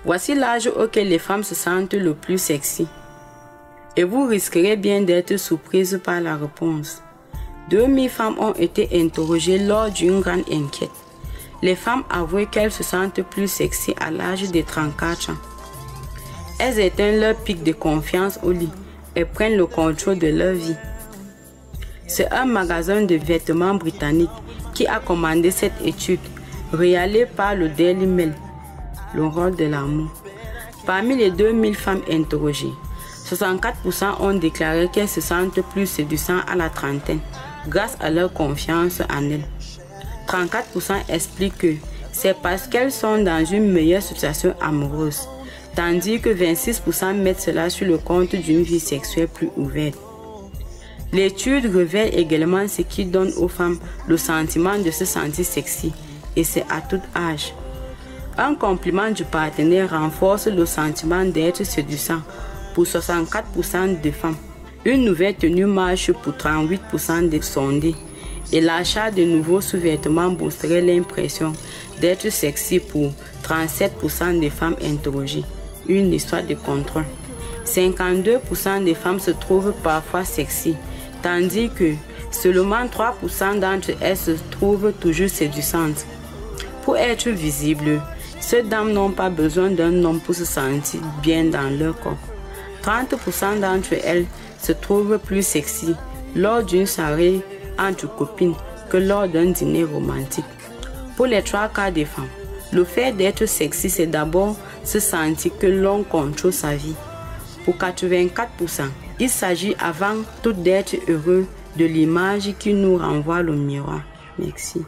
Voici l'âge auquel les femmes se sentent le plus sexy. Et vous risquerez bien d'être surprise par la réponse. 2000 femmes ont été interrogées lors d'une grande enquête. Les femmes avouent qu'elles se sentent plus sexy à l'âge de 34 ans. Elles éteignent leur pic de confiance au lit et prennent le contrôle de leur vie. C'est un magasin de vêtements britannique qui a commandé cette étude, réalisée par le Daily Mail, le rôle de l'amour. Parmi les 2000 femmes interrogées, 64% ont déclaré qu'elles se sentent plus séduisantes à la trentaine, grâce à leur confiance en elles. 34% expliquent que c'est parce qu'elles sont dans une meilleure situation amoureuse, tandis que 26% mettent cela sur le compte d'une vie sexuelle plus ouverte. L'étude révèle également ce qui donne aux femmes le sentiment de se sentir sexy, et c'est à tout âge. Un compliment du partenaire renforce le sentiment d'être séduisant pour 64% des femmes. Une nouvelle tenue marche pour 38% des sondés. Et l'achat de nouveaux sous-vêtements boosterait l'impression d'être sexy pour 37% des femmes interrogées. Une histoire de contrôle. 52% des femmes se trouvent parfois sexy, tandis que seulement 3% d'entre elles se trouvent toujours séduisantes. Pour être visibles, ces dames n'ont pas besoin d'un homme pour se sentir bien dans leur corps. 30% d'entre elles se trouvent plus sexy lors d'une soirée entre copines que lors d'un dîner romantique. Pour les 3/4 des femmes, le fait d'être sexy, c'est d'abord se sentir que l'on contrôle sa vie. Pour 84%, il s'agit avant tout d'être heureux de l'image qui nous renvoie le miroir. Merci.